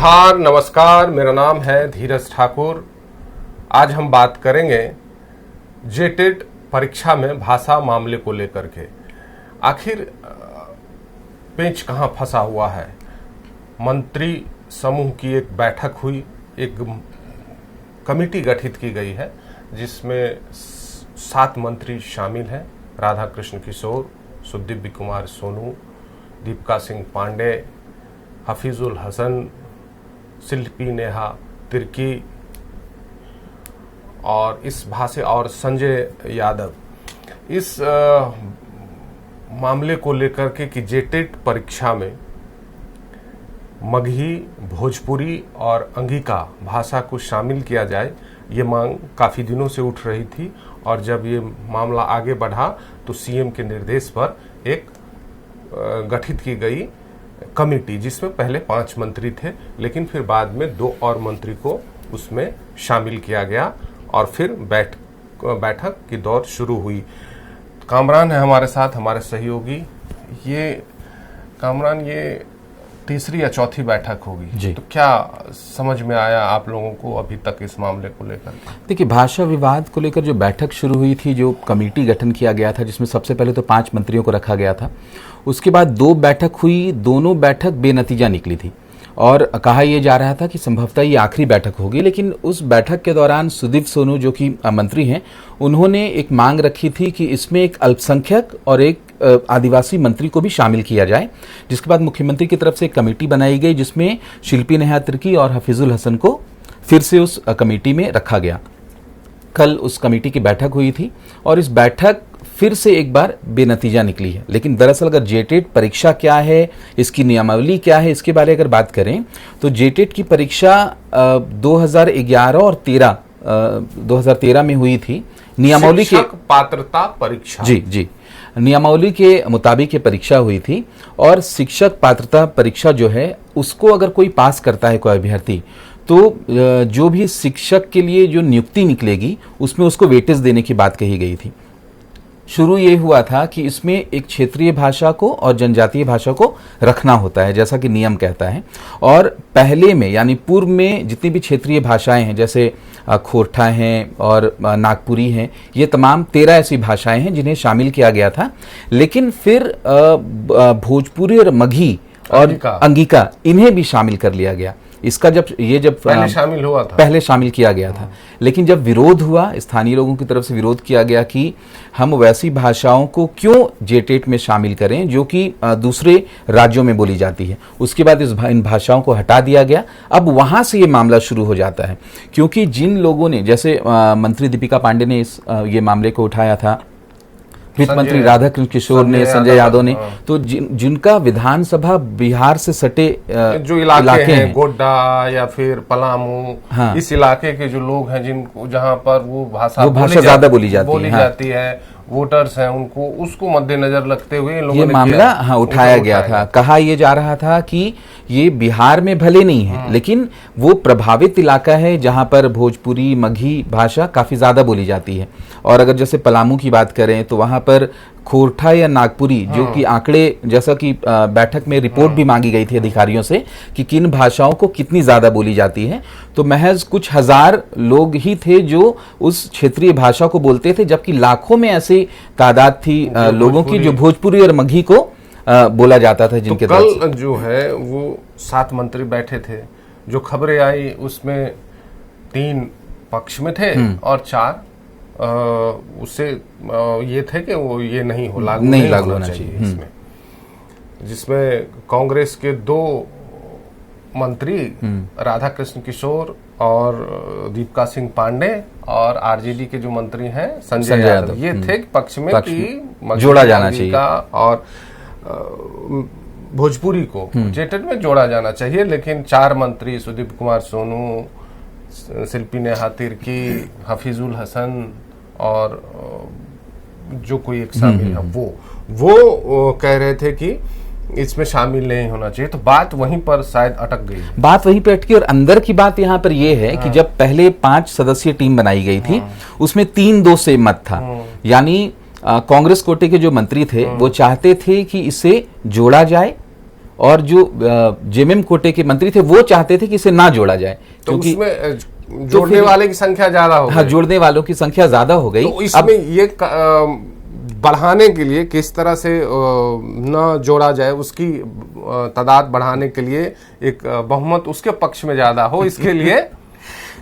जोहार, नमस्कार। मेरा नाम है धीरज ठाकुर। आज हम बात करेंगे जेटेट परीक्षा में भाषा मामले को लेकर के। आखिर पेंच कहाँ फंसा हुआ है। मंत्री समूह की एक बैठक हुई, एक कमेटी गठित की गई है जिसमें 7 मंत्री शामिल हैं। राधाकृष्ण किशोर, सुदीव्य कुमार सोनू, दीपिका सिंह पांडे, हफीजुल हसन, शिल्पी नेहा तिर्की और इस भाषा और संजय यादव। इस मामले को लेकर के कि जेटेट परीक्षा में मगही, भोजपुरी और अंगिका भाषा को शामिल किया जाए, ये मांग काफ़ी दिनों से उठ रही थी। और जब ये मामला आगे बढ़ा तो सीएम के निर्देश पर एक गठित की गई कमेटी, जिसमें पहले 5 मंत्री थे, लेकिन फिर बाद में 2 और मंत्री को उसमें शामिल किया गया और फिर बैठक की दौर शुरू हुई। कामरान है हमारे साथ, हमारे सहयोगी। ये कामरान, ये तीसरी या चौथी बैठक होगी, तो क्या समझ में आया आप लोगों को अभी तक इस मामले को लेकर? देखिए, भाषा विवाद को लेकर जो बैठक शुरू हुई थी, जो कमेटी गठन किया गया था, जिसमें सबसे पहले तो 5 मंत्रियों को रखा गया था। उसके बाद 2 बैठक हुई, दोनों बैठक बेनतीजा निकली थी और कहा यह जा रहा था कि संभवतः ये आखिरी बैठक होगी। लेकिन उस बैठक के दौरान सुदीव्य सोनू, जो कि मंत्री हैं, उन्होंने एक मांग रखी थी कि इसमें एक अल्पसंख्यक और एक आदिवासी मंत्री को भी शामिल किया जाए। जिसके बाद मुख्यमंत्री की तरफ से एक कमेटी बनाई गई जिसमें शिल्पी नेहा तिर्की और हफीजुल हसन को फिर से उस कमेटी में रखा गया। कल उस कमेटी की बैठक हुई थी और इस बैठक फिर से एक बार बेनतीजा निकली है। लेकिन दरअसल अगर जेटेट परीक्षा क्या है, इसकी नियमावली क्या है, इसके बारे में अगर बात करें तो जेटेट की परीक्षा 2011 और 2013 में हुई थी। नियमावली के पात्रता परीक्षा, जी नियमावली के मुताबिक ये परीक्षा हुई थी। और शिक्षक पात्रता परीक्षा जो है, उसको अगर कोई पास करता है, कोई अभ्यर्थी, तो जो भी शिक्षक के लिए जो नियुक्ति निकलेगी उसमें उसको वेटेज देने की बात कही गई थी। शुरू ये हुआ था कि इसमें एक क्षेत्रीय भाषा को और जनजातीय भाषा को रखना होता है, जैसा कि नियम कहता है। और पहले में, यानी पूर्व में जितनी भी क्षेत्रीय भाषाएं हैं, जैसे खोरठा हैं और नागपुरी हैं, ये तमाम 13 ऐसी भाषाएं हैं जिन्हें शामिल किया गया था। लेकिन फिर भोजपुरी और मगही और अंगिका, इन्हें भी शामिल कर लिया गया। इसका जब पहले शामिल हुआ था, पहले शामिल किया गया था। लेकिन जब विरोध हुआ, स्थानीय लोगों की तरफ से विरोध किया गया कि हम वैसी भाषाओं को क्यों जेटेट में शामिल करें जो कि दूसरे राज्यों में बोली जाती है, उसके बाद इन भाषाओं को हटा दिया गया। अब वहां से ये मामला शुरू हो जाता है, क्योंकि जिन लोगों ने, जैसे मंत्री दीपिका पांडे ने ये मामले को उठाया था, वित्त मंत्री राधाकृष्ण किशोर ने, संजय यादव ने, तो जिनका विधानसभा बिहार से सटे जो इलाके हैं, गोड्डा या फिर पलामू, इस इलाके के जो लोग हैं, जिनको जहां पर वो भाषा ज्यादा बोली जाती है, वोटर्स हैं, उनको उसको मद्देनजर रखते हुए ये मामला उठाया गया था। कहा यह जा रहा था कि ये बिहार में भले नहीं है, लेकिन वो प्रभावित इलाका है जहां पर भोजपुरी, मगही भाषा काफी ज्यादा बोली जाती है। और अगर जैसे पलामू की बात करें तो वहां पर खोरठा या नागपुरी, जो कि आंकड़े, जैसा कि बैठक में रिपोर्ट भी मांगी गई थी अधिकारियों से कि किन भाषाओं को कितनी ज्यादा बोली जाती है, तो महज कुछ हजार लोग ही थे जो उस क्षेत्रीय भाषा को बोलते थे, जबकि लाखों में ऐसी तादाद थी लोगों की जो भोजपुरी और मगही को बोला जाता था। जिनके तो कल जो है वो 7 मंत्री बैठे थे। जो खबरें आई उसमें 3 पक्ष में थे और 4 उससे ये थे कि वो ये नहीं लागू होना चाहिए इसमें। जिसमें कांग्रेस के 2 मंत्री राधाकृष्ण किशोर और दीपिका सिंह पांडे और आरजेडी के जो मंत्री हैं संजय यादव, ये थे पक्ष में कि जोड़ा जाना चाहिए और भोजपुरी को जेटेट में जोड़ा जाना चाहिए। लेकिन 4 मंत्री, सुदीव्य कुमार सोनू, शिल्पी नेहा तिर्की, हफीजुल हसन और जो कोई एक शामिल है, वो कह रहे थे कि इसमें शामिल नहीं होना चाहिए। तो बात वहीं पर शायद अटक गई, बात वहीं पर अटकी। और अंदर की बात यहाँ पर यह है कि जब पहले 5 सदस्यीय टीम बनाई गई थी, उसमें 3-2 से मत था। यानी कांग्रेस कोटे के जो मंत्री थे वो चाहते थे कि इसे जोड़ा जाए और जो जेएमएम कोटे के मंत्री थे वो चाहते थे कि इसे ना जोड़ा जाए, तो क्योंकि उसमें जोड़ने वाले की संख्या ज्यादा हो हाँ, गई। जोड़ने वालों की संख्या ज्यादा हो गई। तो इसमें ये बढ़ाने के लिए किस तरह से न जोड़ा जाए, उसकी तादाद बढ़ाने के लिए एक बहुमत उसके पक्ष में ज्यादा हो, इसके लिए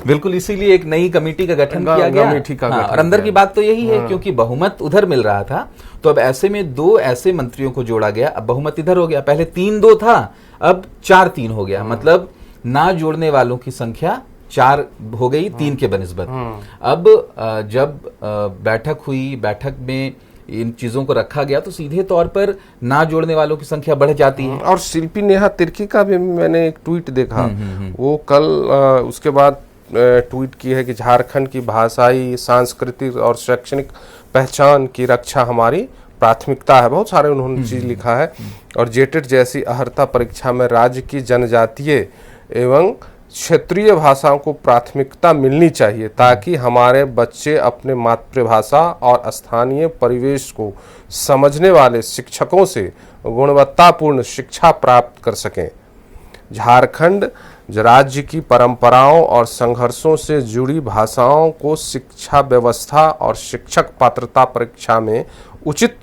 बिल्कुल, इसीलिए एक नई कमेटी का गठन किया गया। कमेटी का हाँ, गठन और अंदर किया। की बात तो यही है, क्योंकि बहुमत उधर मिल रहा था, तो अब ऐसे में 2 ऐसे मंत्रियों को जोड़ा गया। अब बहुमत इधर हो गया, पहले 3-2 था, अब 4-3 हो गया। मतलब ना जोड़ने वालों की संख्या 4 हो गई 3 के बनिस्बत। अब जब बैठक हुई, बैठक में इन चीजों को रखा गया, तो सीधे तौर पर ना जोड़ने वालों की संख्या बढ़ जाती है। और शिल्पी नेहा तिर्की का भी मैंने एक ट्वीट देखा, वो कल उसके बाद ट्वीट की है कि झारखंड की भाषाई, सांस्कृतिक और शैक्षणिक पहचान की रक्षा हमारी प्राथमिकता है। बहुत सारे उन्होंने चीज लिखा है। और जेटेट जैसी अहर्ता परीक्षा में राज्य की जनजातीय एवं क्षेत्रीय भाषाओं को प्राथमिकता मिलनी चाहिए, ताकि हमारे बच्चे अपने मातृभाषा और स्थानीय परिवेश को समझने वाले शिक्षकों से गुणवत्तापूर्ण शिक्षा प्राप्त कर सकें। झारखंड राज्य की परंपराओं और संघर्षों से जुड़ी भाषाओं को शिक्षा व्यवस्था और शिक्षक पात्रता परीक्षा में उचित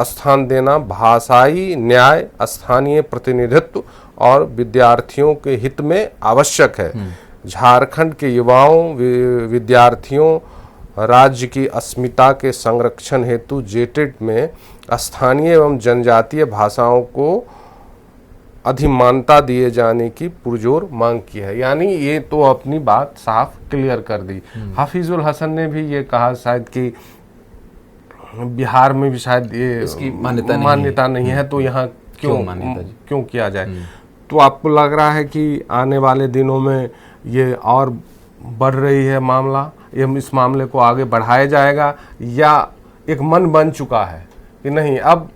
स्थान देना भाषाई न्याय, स्थानीय प्रतिनिधित्व और विद्यार्थियों के हित में आवश्यक है। झारखंड के युवाओं, विद्यार्थियों, राज्य की अस्मिता के संरक्षण हेतु जेटेट में स्थानीय एवं जनजातीय भाषाओं को अधिमानता दिए जाने की पुरजोर मांग की है। यानी ये तो अपनी बात साफ क्लियर कर दी। हाफिजुल हसन ने भी ये कहा शायद कि बिहार में भी शायद ये इसकी मान्यता नहीं है, तो यहाँ क्यों किया जाए। तो आपको लग रहा है कि आने वाले दिनों में ये और बढ़ रही है मामला, ये इस मामले को आगे बढ़ाया जाएगा, या एक मन बन चुका है कि नहीं अब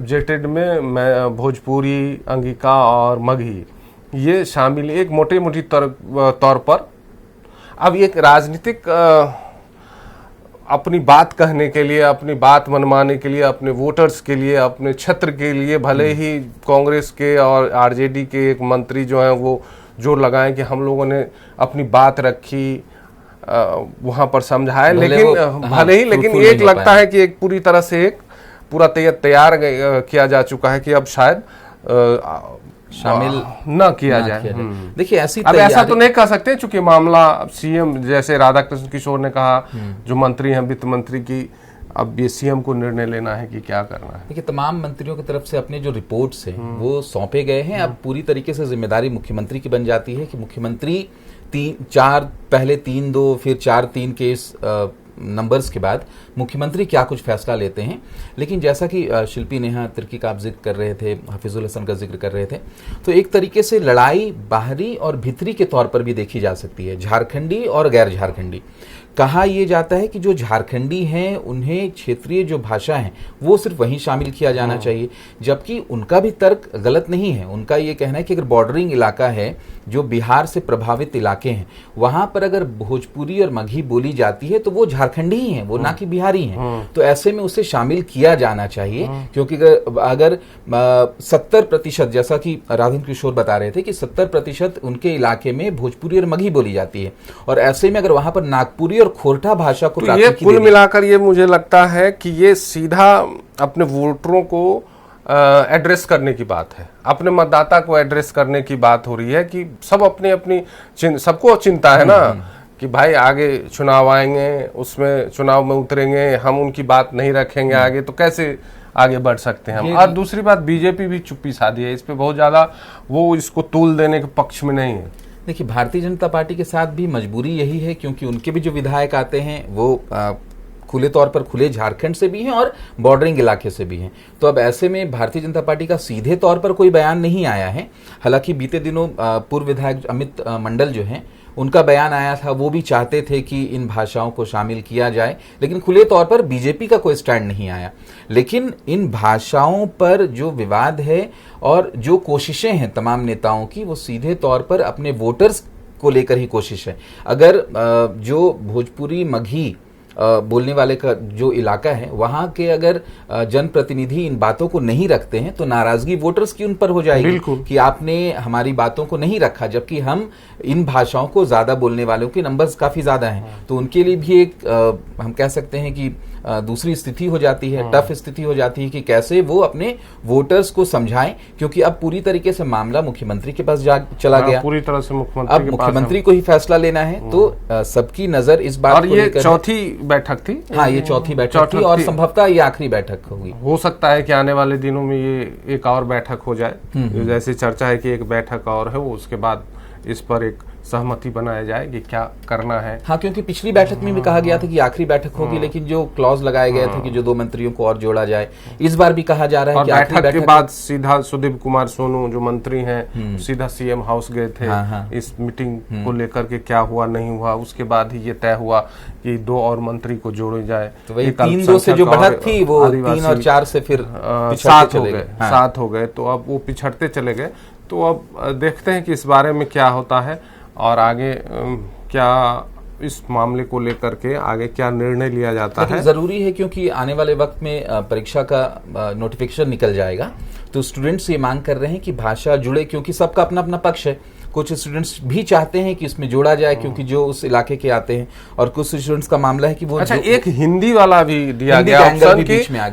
जेटेड में मैं भोजपुरी, अंगिका और मगही ये शामिल एक मोटी तौर पर अब एक राजनीतिक अपनी बात कहने के लिए, अपनी बात मनवाने के लिए, अपने वोटर्स के लिए, अपने क्षेत्र के लिए, भले ही कांग्रेस के और आरजेडी के एक मंत्री जो हैं वो जोर लगाएं कि हम लोगों ने अपनी बात रखी, वहां पर समझाए, लेकिन भले ही, लेकिन एक लगता है कि एक पूरी तरह से एक पूरा तैयार किया जा चुका है कि अब शायद शामिल न किया जाए। देखिए ऐसी अब ऐसा तो नहीं कह सकते, चूंकि मामला सीएम जैसे राधाकृष्ण किशोर ने कहा, जो मंत्री हैं वित्त मंत्री की, अब ये सीएम को निर्णय लेना है कि क्या करना है। देखिए तमाम मंत्रियों की तरफ से अपने जो रिपोर्ट्स हैं वो सौंपे गए हैं। अब पूरी तरीके से जिम्मेदारी मुख्यमंत्री की बन जाती है कि मुख्यमंत्री 3-4 पहले 3-2 फिर 4-3 के इस नंबर्स के बाद मुख्यमंत्री क्या कुछ फैसला लेते हैं। लेकिन जैसा कि शिल्पी नेहा तिर्की का आप जिक्र कर रहे थे, हाफिजुल हसन का जिक्र कर रहे थे, तो एक तरीके से लड़ाई बाहरी और भीतरी के तौर पर भी देखी जा सकती है, झारखंडी और गैर झारखंडी। कहा यह जाता है कि जो झारखंडी हैं उन्हें क्षेत्रीय जो भाषा है वो सिर्फ वहीं शामिल किया जाना चाहिए, जबकि उनका भी तर्क गलत नहीं है। उनका ये कहना है कि अगर बॉर्डरिंग इलाका है, जो बिहार से प्रभावित इलाके हैं, वहां पर अगर भोजपुरी और मगही बोली जाती है तो वो झारखंडी ही हैं, वो ना कि बिहारी हैं। तो ऐसे में उसे शामिल किया जाना चाहिए, क्योंकि अगर 70%, जैसा कि राधेन्द्र किशोर बता रहे थे कि 70% उनके इलाके में भोजपुरी और मगही बोली जाती है, और ऐसे में अगर वहां पर नागपुरी और खोरठा भाषा को तो ये कुल मिलाकर ये मुझे लगता है कि ये सीधा अपने वोटरों को एड्रेस करने की बात है, अपने मतदाता को एड्रेस करने की बात हो रही है कि सब अपनी अपनी सबको चिंता है ना कि भाई आगे चुनाव आएंगे, उसमें चुनाव में उतरेंगे, हम उनकी बात नहीं रखेंगे आगे तो कैसे आगे बढ़ सकते हैं हम। और दूसरी बात, बीजेपी भी चुप्पी साधी है, इस पे बहुत ज्यादा वो इसको तूल देने के पक्ष में नहीं है। देखिए भारतीय जनता पार्टी के साथ भी मजबूरी यही है, क्योंकि उनके भी जो विधायक आते हैं वो खुले तौर पर खुले झारखंड से भी हैं और बॉर्डरिंग इलाके से भी हैं। तो अब ऐसे में भारतीय जनता पार्टी का सीधे तौर पर कोई बयान नहीं आया है। हालांकि बीते दिनों पूर्व विधायक अमित मंडल जो हैं उनका बयान आया था, वो भी चाहते थे कि इन भाषाओं को शामिल किया जाए, लेकिन खुले तौर पर बीजेपी का कोई स्टैंड नहीं आया। लेकिन इन भाषाओं पर जो विवाद है और जो कोशिशें हैं तमाम नेताओं की, वो सीधे तौर पर अपने वोटर्स को लेकर ही कोशिश है। अगर जो भोजपुरी मगही बोलने वाले का जो इलाका है वहां के अगर जनप्रतिनिधि इन बातों को नहीं रखते हैं तो नाराजगी वोटर्स की उन पर हो जाएगी कि आपने हमारी बातों को नहीं रखा, जबकि हम इन भाषाओं को ज्यादा बोलने वालों के नंबर्स काफी ज्यादा हैं। तो उनके लिए भी एक हम कह सकते हैं कि दूसरी स्थिति हो जाती है, टफ स्थिति हो जाती है कि कैसे वो अपने वोटर्स को समझाएं, क्योंकि अब पूरी तरीके से मामला मुख्यमंत्री के पास चला गया, पूरी तरह से अब मुख्यमंत्री को ही फैसला लेना है। तो सबकी नजर इस बात और ये चौथी बैठक थी। हाँ, ये चौथी बैठक थी और संभवतः ये आखिरी बैठक होगी। हो सकता है कि आने वाले दिनों में ये एक और बैठक हो जाए, जैसे चर्चा है कि एक बैठक और है, वो उसके बाद इस पर एक सहमति बनाया जाए कि क्या करना है। हाँ, क्योंकि पिछली बैठक में भी कहा गया था कि आखिरी बैठक होगी, लेकिन जो क्लॉज लगाए गए थे कि जो 2 मंत्रियों को और जोड़ा जाए, इस बार भी कहा जा रहा है कि बैठक के बाद सीधा सुदीप कुमार सोनू जो मंत्री हैं सीधा सीएम हाउस गए थे। इस मीटिंग को लेकर के क्या हुआ नहीं हुआ, उसके बाद ही ये तय हुआ कि 2 और मंत्री को जोड़े जाए। तो वही 3-2 से जो बढ़त थी वो 3 और 4 से फिर 7 हो गए, 7 हो गए। तो अब वो पिछड़ते चले गए। तो अब देखते हैं कि इस बारे में क्या होता है और आगे क्या इस मामले को लेकर के आगे क्या निर्णय लिया जाता है। जरूरी है क्योंकि आने वाले वक्त में परीक्षा का नोटिफिकेशन निकल जाएगा, तो स्टूडेंट्स ये मांग कर रहे हैं कि भाषा जुड़े, क्योंकि सबका अपना अपना पक्ष है। कुछ स्टूडेंट्स भी चाहते हैं कि इसमें जोड़ा जाए क्योंकि जो उस इलाके के आते हैं, और कुछ स्टूडेंट्स का मामला है कि वो अच्छा एक हिंदी वाला भी दिया गया ऑप्शन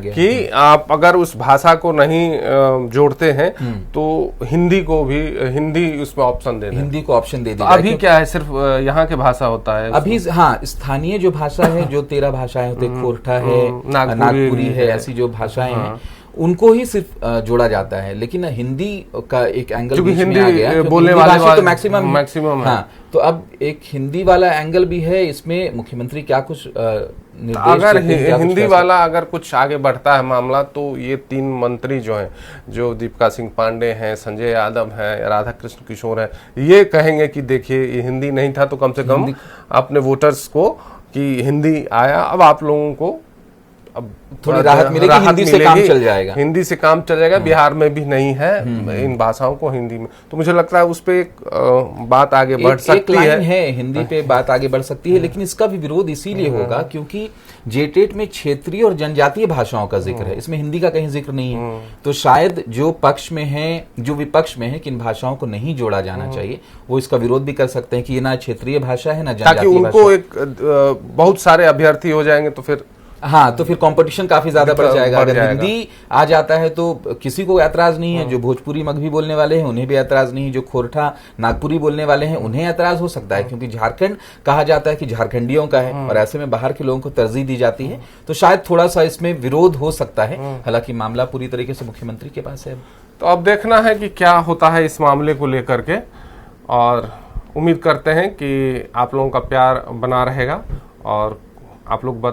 कि आप अगर उस भाषा को नहीं जोड़ते हैं तो हिंदी को भी, हिंदी उसमें ऑप्शन दे दें, हिंदी को ऑप्शन दे दें। अभी क्या है, सिर्फ यहाँ के भाषा होता है अभी। हाँ, स्थानीय जो भाषा है, जो 13 भाषाएं होते, खोरठा है, नागपुरी है, ऐसी जो भाषाएं हैं उनको ही सिर्फ जोड़ा जाता है। लेकिन हिंदी का एक एंगल बीच में आ गया, बोलने वाले तो मैक्सिमम है। हाँ, तो अब एक हिंदी वाला एंगल भी है इसमें। मुख्यमंत्री क्या कुछ अगर हिंदी वाला अगर कुछ आगे बढ़ता है मामला, तो ये 3 मंत्री जो हैं, जो दीपिका सिंह पांडे हैं, संजय यादव हैं, राधा कृष्ण किशोर हैं, ये कहेंगे कि देखिए ये हिंदी नहीं था तो कम से कम अपने वोटर्स को कि हिंदी आया, अब आप लोगों को अब थोड़ी राहत मिलेगी, हिंदी से काम चल जाएगा, हिंदी से काम चल जाएगा। बिहार में भी नहीं है इन भाषाओं को हिंदी में, तो मुझे लगता है उस पे एक बात आगे बढ़ सकती है, हिंदी पे बात आगे बढ़ सकती है। लेकिन इसका भी विरोध इसीलिए होगा क्योंकि जेटेट में क्षेत्रीय और जनजातीय भाषाओं का जिक्र है, इसमें हिंदी का कहीं जिक्र नहीं है। तो शायद जो पक्ष में है, जो विपक्ष में है कि इन भाषाओं को नहीं जोड़ा जाना चाहिए, वो इसका विरोध भी कर सकते हैं कि ये ना क्षेत्रीय भाषा है ना जनजातीय भाषा, ताकि उनको एक बहुत सारे अभ्यर्थी हो जाएंगे तो फिर हाँ, तो फिर कंपटीशन काफी ज्यादा बढ़ जाएगा। अगर हिंदी आ जाता है तो किसी को ऐतराज नहीं है, जो भोजपुरी मगही बोलने वाले हैं उन्हें भी ऐतराज नहीं है, जो खोरठा नागपुरी बोलने वाले हैं उन्हें ऐतराज हो सकता है, क्योंकि झारखंड कहा जाता है कि झारखंडियों का है और ऐसे में बाहर के लोगों को तरजीह दी जाती है। तो शायद थोड़ा सा इसमें विरोध हो सकता है, हालांकि मामला पूरी तरीके से मुख्यमंत्री के पास है। तो अब देखना है कि क्या होता है इस मामले को लेकर के, और उम्मीद करते हैं कि आप लोगों का प्यार बना रहेगा और आप लोग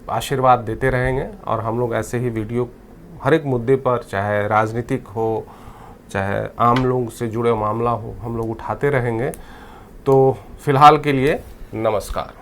आशीर्वाद देते रहेंगे, और हम लोग ऐसे ही वीडियो हर एक मुद्दे पर, चाहे राजनीतिक हो चाहे आम लोग से जुड़े मामला हो, हम लोग उठाते रहेंगे। तो फिलहाल के लिए नमस्कार।